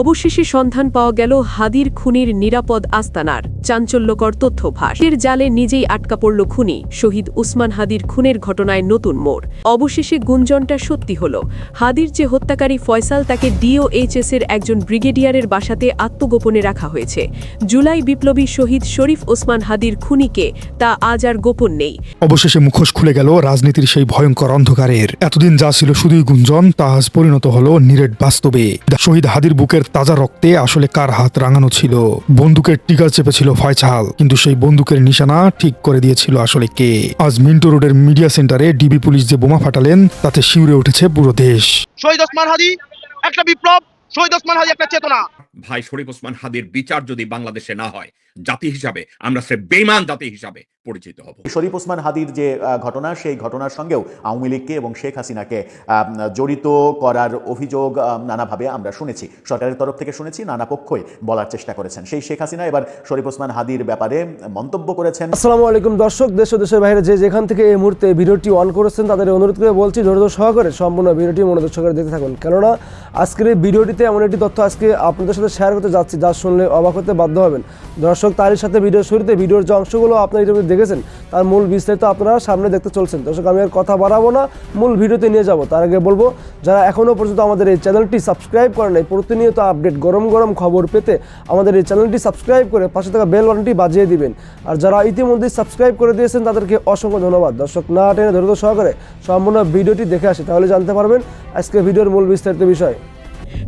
অবশেষে সন্ধান পাওয়া গেল হাদির খুনির নিরাপদ আস্তানার। চাঞ্চল্যকর তথ্য ফাঁস। এর জালে নিজেই আটকা পড়ল খুনি। শহীদ উসমান হাদির খুনের ঘটনায় নতুন মোড়। অবশেষে গুঞ্জনটা সত্যি হল। হাদির যে হত্যাকারী ফয়সাল, তাকে ডিওএইচএস এর একজন ব্রিগেডিয়ারের বাসাতে আত্মগোপনে রাখা হয়েছে। জুলাই বিপ্লবী শহীদ শরীফ ওসমান হাদির খুনিকে তা আজ আর গোপন নেই। অবশেষে মুখোশ খুলে গেল রাজনীতির সেই ভয়ঙ্কর অন্ধকারের। এতদিন যা ছিল শুধুই গুঞ্জন, তা আজ পরিণত হলো নিরেট বাস্তবে। শহীদ হাদির বুকের তাজা রক্তে আসলে কার হাত রাঙানো ছিল? বন্দুকের টিকার চেপেছিল ফয়সাল, কিন্তু সেই বন্দুকের নিশানা ঠিক করে দিয়েছিল আসলে কে? আজ মিন্টো রোডের মিডিয়া সেন্টারে ডিবি পুলিশ যে বোমা ফাটালেন, তাতে শিউরে উঠেছে পুরো দেশ। শহীদ ওসমান হাদি একটা বিপ্লব, শহীদ ওসমান হাদি একটা চেতনা। ভাই শরীফ ওসমান হাদির বিচার যদি বাংলাদেশে না হয়, জাতি হিসাবে আমরা সে বেঈমান জাতি হিসাবে পরিচিত হব। শরীফ ওসমান হাদির যে ঘটনা, সেই ঘটনার সঙ্গেও আওয়ামী লীগকে এবং শেখ হাসিনাকে জড়িত করার অভিযোগ নানাভাবে আমরা শুনেছি, সরকারের তরফ থেকে শুনেছি, নানা পক্ষই বলার চেষ্টা করেছেন। সেই শেখ হাসিনা এবার শরীফ ওসমান হাদির ব্যাপারে মন্তব্য করেছেন। আসসালামু আলাইকুম দর্শক, দেশ ও দেশের বাইরে যে যেখান থেকে এই মুহূর্তে ভিডিওটি অন করেছেন তাদের অনুরোধ করে বলছি, ধৈর্য সহকারে সম্পূর্ণ ভিডিওটি মনোযোগ সহকারে দেখতে থাকুন, কেননা আজকের এই ভিডিওটিতে এমন একটি তথ্য আজকে আপনাদের সাথে শেয়ার করতে যাচ্ছি যা শুনলে অবাক হতে বাধ্য হবেন। দর্শক, তারই সাথে ভিডিওর শুরুতে ভিডিওর যে অংশগুলো আপনারা ইতিমধ্যে দেখেছেন তার মূল বিস্তারিত আপনারা সামনে দেখতে চলছেন। দর্শক, আমি আর কথা বাড়াবো না, মূল ভিডিওতে নিয়ে যাব। তার আগে বলবো, যারা এখনও পর্যন্ত আমাদের এই চ্যানেলটি সাবস্ক্রাইব করেন নাই, প্রতিনিয়ত আপডেট গরম গরম খবর পেতে আমাদের এই চ্যানেলটি সাবস্ক্রাইব করে পাশে থাকা বেল বাটনটি বাজিয়ে দিবেন। আর যারা ইতিমধ্যে সাবস্ক্রাইব করে দিয়েছেন তাদেরকে অসংখ্য ধন্যবাদ। দর্শক, না টেনে ধৈর্য সহকারে সম্পূর্ণ ভিডিওটি দেখে আসে, তাহলে জানতে পারবেন আজকে ভিডিওর মূল বিস্তারিত বিষয়।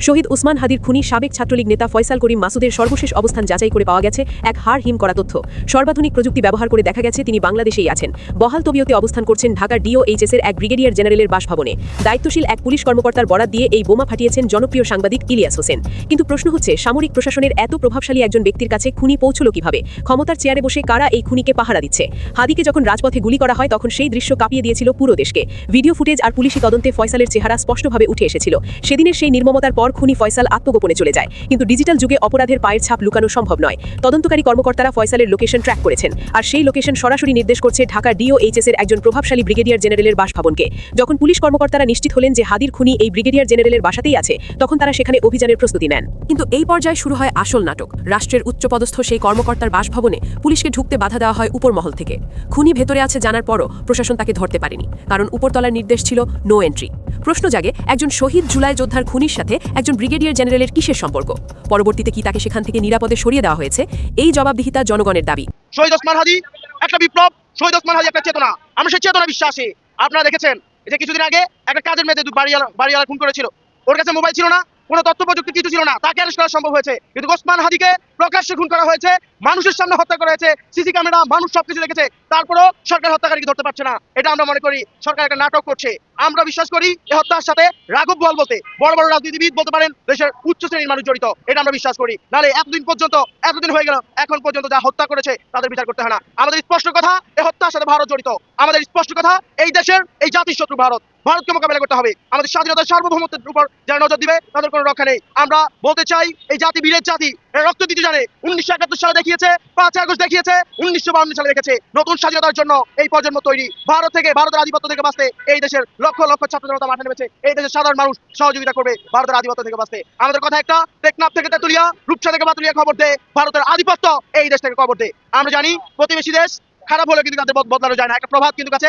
শহীদ উসমান হাদির খুনি সাবেক ছাত্রলীগ নেতা ফয়সাল করিম মাসুদের সর্বশেষ অবস্থান যাচাই করে পাওয়া গেছে এক হাড় হিম করা তথ্য। সর্বাধুনিক প্রযুক্তি ব্যবহার করে দেখা গেছে তিনি বাংলাদেশেই আছেন। বহাল তবিয়তে অবস্থান করছেন ঢাকার ডিওএইচএস এর এক ব্রিগেডিয়ার জেনারেলের বাসভবনে। দায়িত্বশীল এক পুলিশ কর্মকর্তার বরাত দিয়ে এই বোমা ফাটিয়েছেন জনপ্রিয় সাংবাদিক ইলিয়াস হোসেন। কিন্তু প্রশ্ন হচ্ছে, সামরিক প্রশাসনের এত প্রভাবশালী একজন ব্যক্তির কাছে খুনি পৌঁছল কিভাবে? ক্ষমতার চেয়ারে বসে কারা এই খুনিকে পাহারা দিচ্ছে? হাদিকে যখন রাজপথে গুলি করা হয় তখন সেই দৃশ্য কাঁপিয়ে দিয়েছিল পুরো দেশকে। ভিডিও ফুটেজ আর পুলিশি তদন্তে ফয়সালের চেহারা স্পষ্টভাবে উঠে এসেছিল। সেদিনের সেই নির্মমতার পর খুনি ফয়সাল আত্মগোপনে চলে যায়। কিন্তু ডিজিটাল যুগে অপরাধের পায়ের ছাপ লুকানো সম্ভব নয়। তদন্তকারী কর্মকর্তারা ফয়সালের লোকেশন ট্র্যাক করেছেন, আর সেই লোকেশন সরাসরি নির্দেশ করছে ঢাকা ডিওএইচএস এর একজন প্রভাবশালী ব্রিগেডিয়ার জেনারেলের বাসভবনকে। যখন পুলিশ কর্মকর্তারা নিশ্চিত হলেন যে হাদির খুনি এই ব্রিগেডিয়ার জেনারেলের বাসাতেই আছে, তখন তারা সেখানে অভিযানের প্রস্তুতি নেন। কিন্তু এই পর্যায়ে শুরু হয় আসল নাটক। রাষ্ট্রের উচ্চপদস্থ সেই কর্মকর্তার বাসভবনে পুলিশকে ঢুকতে বাধা দেওয়া হয় উপরমহল থেকে। খুনি ভেতরে আছে জানার পরও প্রশাসন তাকে ধরতে পারেনি, কারণ উপরতলার নির্দেশ ছিল নো এন্ট্রি। প্রশ্ন জাগে, একজন শহীদ জুলাই যোদ্ধার খুনির সাথে একজন ব্রিগেডিয়ার জেনারেলের কিসের সম্পর্ক? পরবর্তীতে কি তাকে সেখান থেকে নিরাপদে সরিয়ে দেওয়া হয়েছে? এই জবাবদিহিতা জনগণের দাবি। শহীদ ওসমান হাদি একটা বিপ্লব, শহীদ ওসমান হাদি একটা চেতনা। আমরা সেই চেতনা বিশ্বাসী। আপনারা দেখেছেন যে কিছুদিন আগে একটা কাজের মেয়েদের বাড়িওয়ালা খুন করেছিল। ওর কাছে মোবাইল ছিল না, কোনো তথ্য প্রযুক্তি কিছু ছিল না, তাকে অ্যারেস্ট করা সম্ভব হয়েছে। কিন্তু ওসমান হাদিকে প্রকাশ্যে খুন করা হয়েছে, মানুষের সামনে হত্যা করা হয়েছে, সিসি ক্যামেরা, মানুষ সবকিছু দেখেছে, তারপরও সরকার হত্যাকারীকে ধরতে পারছে না। এটা আমরা মনে করি সরকার একটা নাটক করছে। আমরা বিশ্বাস করি এই হত্যার সাথে রাঘব বোয়াল বলতে বড় বড় রাজনীতিবিদ বলতে পারেন দেশের উচ্চ শ্রেণীর মানুষ জড়িত। এটা আমরা বিশ্বাস করি। নাহলে এতদিন হয়ে গেল, এখন পর্যন্ত যা হত্যা করেছে তাদের বিচার করতে হয় না। আমাদের স্পষ্ট কথা, এই হত্যার সাথে ভারত জড়িত। আমাদের স্পষ্ট কথা, এই দেশের এই জাতির শত্রু ভারত। ভারতকে মোকাবেলা করতে হবে। আমাদের স্বাধীনতার সার্বভৌমত্বের উপর যারা নজর দিবে তাদের কোনো রক্ষা নেই। আমরা বলতে চাই, এই জাতি বীরের জাতি, এরা রক্ত দিতে জানে। 1971 সালে দেখিয়েছে, 5 আগস্ট দেখিয়েছে, 1952 সালে দেখেছে। নতুন স্বাধীনতার জন্য এই প্রজন্ম তৈরি। ভারতের আধিপত্য থেকে বাঁচতে এই দেশের লক্ষ লক্ষ ছাত্র জনতা মাঠে নেমেছে। এই দেশের সাধারণ মানুষ সহযোগিতা করবে ভারতের আধিপত্য থেকে বাঁচতে। আমাদের কথা একটা, টেকনাফ থেকে তেতুলিয়া, রূপসা থেকে বাতুলিয়া খবর দে, ভারতের আধিপত্য এই দেশ থেকে খবর দে। আমরা জানি প্রতিবেশী দেশ খারাপ হলে কিন্তু তাদের বদলানো যায় না। একটা প্রভাব কিন্তু কাছে,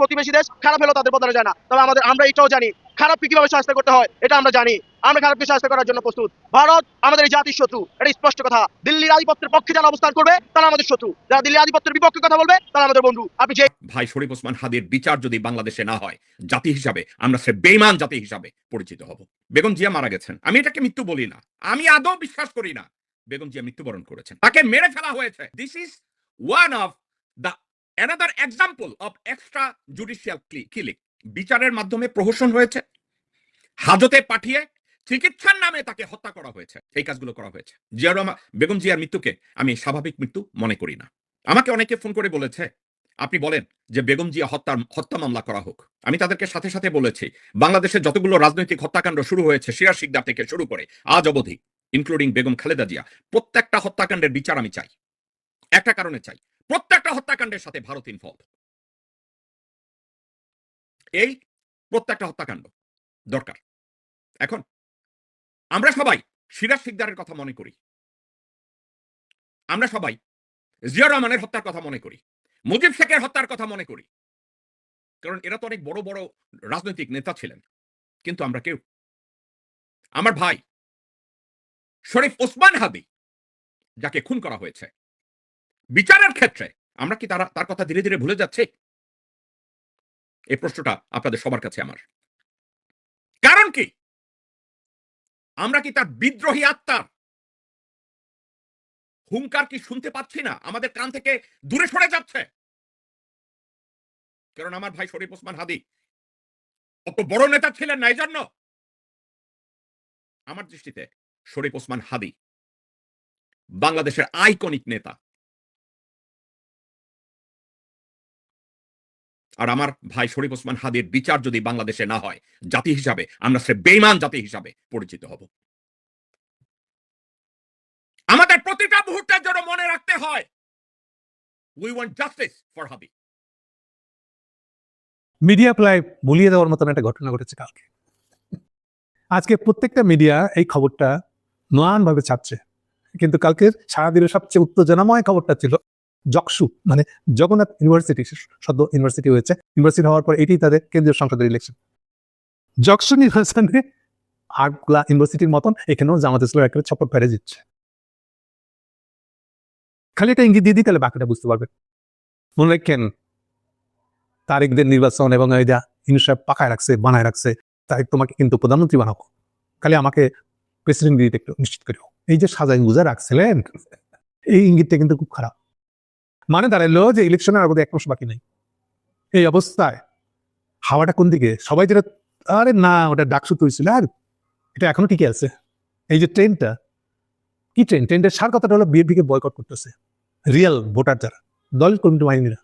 প্রতিবেশী দেশ খারাপ হলেও তাদের বদলানো যায় না। তবে আমরা এটাও জানি খারাপকে কিভাবে শাস্তি করতে হয়, এটা আমরা জানি। আমরা খারাপকে শাস্তি করার জন্য প্রস্তুত। ভারত আমাদের এই জাতির শত্রু, এটা স্পষ্ট কথা। দিল্লির আধিপত্যের পক্ষে যারা অবস্থান করবে তারা আমাদের শত্রু, যারা দিল্লির আধিপত্যের বিপক্ষে কথা বলবে তারা আমাদের বন্ধু। আপনি যে ভাই শরীফ ওসমান হাদির বিচার যদি বাংলাদেশে না হয়, জাতি হিসাবে আমরা সে বেঈমান জাতি হিসাবে পরিচিত হব। বেগম জিয়া মারা গেছেন, আমি এটাকে মৃত্যু বলি না, আমি আদৌ বিশ্বাস করি না বেগম জিয়া মৃত্যুবরণ করেছেন। তাকে মেরে ফেলা হয়েছে। This is one of the another example of extra judicial killing। বিচারের মাধ্যমে প্রহসন হয়েছে, হাজতে পাঠিয়ে চিকিৎসার নামে তাকে হত্যা করা হয়েছে। এই কাজগুলো করা হয়েছে। বেগম জিয়ার মৃত্যুকে আমি স্বাভাবিক মৃত্যু মনে করি না। আমাকে অনেকে ফোন করে বলেছে, আপনি বলেন যে বেগম জিয়া হত্যা মামলা করা হোক। আমি তাদেরকে সাথে সাথে বলেছি, বাংলাদেশের যতগুলো রাজনৈতিক হত্যাকাণ্ড শুরু হয়েছে সিরাজ শিকদার থেকে শুরু করে আজ অবধি, ইনক্লুডিং বেগম খালেদা জিয়া, প্রত্যেকটা হত্যাকাণ্ডের বিচার আমি চাই। একটা কারণে চাই, প্রত্যেকটা হত্যাকাণ্ডের সাথে ভারত ইনভলভ। এই প্রত্যেকটা হত্যাকাণ্ড দরকার। এখন আমরা সবাই সিরাজ শিকদারের কথা মনে করি, আমরা সবাই জিয়া রহমানের হত্যার কথা মনে করি, মুজিব শেখের হত্যার কথা মনে করি, কারণ এরা তো অনেক বড় বড় রাজনৈতিক নেতা ছিলেন। কিন্তু আমরা কেউ, আমার ভাই শরীফ ওসমান হাদি যাকে খুন করা হয়েছে, বিচারের ক্ষেত্রে আমরা কি তার কথা ধীরে ধীরে ভুলে যাচ্ছি? এই প্রশ্নটা আপনাদের সবার কাছে আমার। কারণ কি আমরা কি তার বিদ্রোহী আত্মার হুঙ্কার কি শুনতে পাচ্ছি না? আমাদের কান থেকে দূরে সরে যাচ্ছে। কারণ আমার ভাই শরীফ ওসমান হাদি অত বড় নেতা ছিলেন না, এই জন্য আমার দৃষ্টিতে শরীফ ওসমান হাদি বাংলাদেশের আইকনিক নেতা। আর আমার ভাই শরীফ ওসমান হাদির বিচার যদি বাংলাদেশে না হয়, জাতি হিসাবে আমরা সে বেঈমান জাতি হিসাবে পরিচিত হব। আমাদের প্রতিটা মুহূর্তের জন্য মনে রাখতে হয়, we want justice for Hadi. Media প্রায় ভুলিয়ে দেওয়ার মতন একটা ঘটনা ঘটেছে কালকে। আজকে প্রত্যেকটা মিডিয়া এই খবরটা নয়ানভাবে ছাপছে, কিন্তু কালকের সারাদিনের সবচেয়ে উত্তেজনাময় খবরটা ছিল জকসু, মানে জগন্নাথ ইউনিভার্সিটি, সদ্য ইউনিভার্সিটি হয়েছে, ইউনিভার্সিটি হওয়ার পর এটি তাদের কেন্দ্রীয় সংসদের ইলেকশন। জকসু নির্বাচনে আটগুলা ইউনিভার্সিটির মতন এখানেও জামাত ইসলাম একটা ছপ্পর ফেরে দিচ্ছে। খালি একটা ইঙ্গিত দিয়ে দিই, তাহলে বাকিটা বুঝতে পারবেন। মনে রাখেন তারেকদের নির্বাচন এবং ইউনূস সাহেব পাকায় রাখছে, বানায় রাখছে, তারেক তোমাকে কিন্তু প্রধানমন্ত্রী বানাবো, খালি আমাকে প্রেসিডেন্ট দিতে একটু নিশ্চিত করিও। এই যে সাজাই গুজা রাখছিলেন, এই ইঙ্গিতটা কিন্তু খুব খারাপ। মানে দাঁড়াইলো যে ইলেকশনের আগে 1 মাস বাকি নাই। এই অবস্থায় হাওয়াটা কোন দিকে? সবাই যেটা আরে না ওটা ডাকসু তুলছিল, আর এটা এখনো ঠিকই আছে। এই যে ট্রেনটা, কি ট্রেন? ট্রেনটার সার কথাটা হলো বিএনপিকে বয়কট করতেছে রিয়েল ভোটার যারা, দলের কর্মী বাহিনীরা।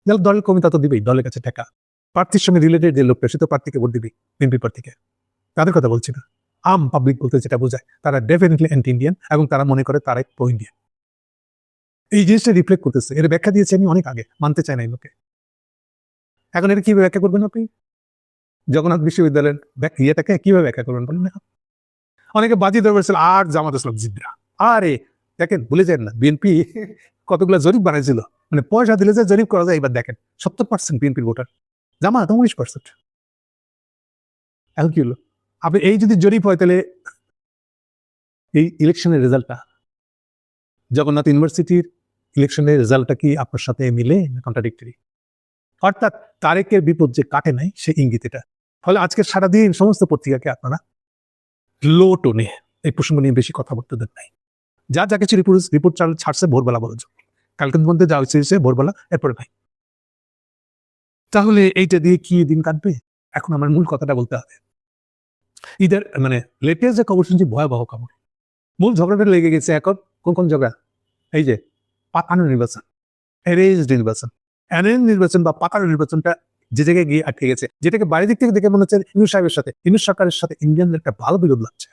যারা দলের কর্মী তা তো দিবেই, দলের কাছে টাকা। প্রার্থীর সঙ্গে রিলেটেড যে লোকটা, সে তো প্রার্থীকে ভোট দিবি, বিএনপি প্রার্থীকে। তাদের কথা বলছি না, আম পাবলিক বলতে যেটা বোঝায়, তারা ডেফিনেটলি অ্যান্টি ইন্ডিয়ান এবং তারা মনে করে তারাই প্রো ইন্ডিয়ান। এই জিনিসটা রিফ্লেক্ট করতেছে। এর ব্যাখ্যা দিয়েছি আমি অনেক আগে, মানতে চায় না এই লোকে। এখন এটা কিভাবে ব্যাখ্যা করবেন আপনি? জগন্নাথ বিশ্ববিদ্যালয়ের ইয়েটাকে কিভাবে ব্যাখ্যা করবেন বলেন না? অনেকে বাজি ধরে বলছিল আর জামাত ইসলাম জিতবে না। আরে দেখেন, ভুলে যান না বিএনপি কতগুলো জরিপ বানাইছিল, মানে পয়সা দিলে যে জরিপ করা যায়। এবার দেখেন 70% বিএনপির ভোটার, জামাত 19%। এখন কি হলো? আপনি এই যদি জরিপ হয়, তাহলে এই ইলেকশনের রেজাল্টটা, জগন্নাথ ইউনিভার্সিটির ইলেকশনের রেজাল্টটা কি আপনার সাথে মিলে না কন্ট্রাডিক্টরি? অর্থাৎ তারেকের বিপদ যে কাটে নাই, সে ইঙ্গিত এটা। ফলে আজকে সারাদিন সমস্ত পত্রিকাকে আপনারা লো টোনে এই প্রসঙ্গ নিয়ে বেশি কথা বলতে দেন নাই। যা কিছু রিপোর্ট ছাড়ছে ভোরবেলা বলা যায়, কালকের মধ্যে যা হয়েছে ভোরবেলা, এরপরে নাই। তাহলে এইটা দিয়ে কি দিন কাটবে? এখন আমার মূল কথাটা বলতে হবে। ঈদের মানে লেটেস্ট যে খবর শুনছি, ভয়াবহ খবর। মূল ঝগড়াটা লেগে গেছে এখন কোন ঝগড়া? এই যে পাকানো নির্বাচন, অ্যারেঞ্জড নির্বাচন। অ্যারেঞ্জ নির্বাচন বা পাকানো নির্বাচনটা যে জায়গায় গিয়ে আটকে গেছে, যেটাকে বাইরে দিক থেকে দেখে মনে হচ্ছে ইউনূস সাহেবের সাথে, ইউনূস সরকারের সাথে ইন্ডিয়ানদের একটা ভালো বিরোধ লাগছে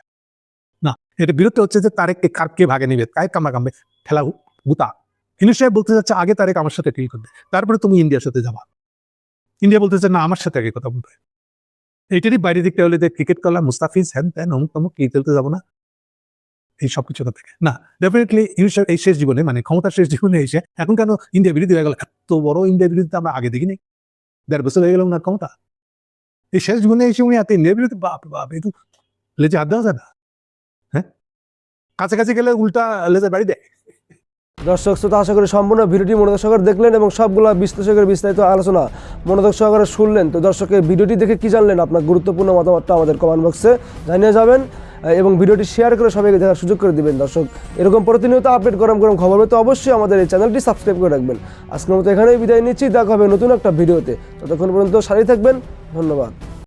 না। এটা বিরোধটা হচ্ছে যে তারেককে কে ভাগে নিবে, কায় কামড়া কামবে, ঠেলা গুতা। ইউনূস সাহেব বলতে যাচ্ছে আগে তারেক আমার সাথে ডিল করবে, তারপরে তুমি ইন্ডিয়ার সাথে যাবা। ইন্ডিয়া বলতেছে না, আমার সাথে আগে কথা বলবে। এইটারই বাইরে দিকটা হলে যে ক্রিকেট খেলা, মুস্তাফিজ, হ্যান ত্যান, অমুক তমুক, কি খেলতে যাবো না, এই সবকিছু থেকে না। ডেফিনেটলি ইউনূস সাহেব এই শেষ জীবনে, মানে ক্ষমতার শেষ জীবনে এসে এখন কেন ইন্ডিয়া বিরোধী হয়ে গেল? এত বড় ইন্ডিয়া বিরোধী আমরা আগে দেখিনি। 1.5 বছর হয়ে গেল না ক্ষমতা, এই শেষ জীবনে এসে উনি এত ইন্ডিয়া বিরোধী। বাপ বাপ, একটু লেজে হাত দেওয়া যায় না? হ্যাঁ, কাছাকাছি গেলে উল্টা লেজের বাড়ি দেয়। দর্শক শ্রোতা, আশা করি সম্পূর্ণ ভিডিওটি মনোযোগ সহকারে দেখলেন এবং সবগুলো বিশ্লেষকের বিস্তারিত আলোচনা মনোযোগ সহকারে শুনলেন। তো দর্শকের ভিডিওটি দেখে কি জানলেন, আপনার গুরুত্বপূর্ণ মতামতটা আমাদের কমেন্ট বক্সে জানিয়ে যাবেন এবং ভিডিওটি শেয়ার করে সবাইকে দেখার সুযোগ করে দিবেন। দর্শক, এরকম প্রতিনিয়ত আপডেট গরম খবর পেতে অবশ্যই আমাদের এই চ্যানেলটি সাবস্ক্রাইব করে রাখবেন। আজকের মতো এখানেই বিদায় নিচ্ছি, দেখা হবে নতুন একটা ভিডিওতে। ততক্ষণ পর্যন্ত সাথেই থাকবেন, ধন্যবাদ।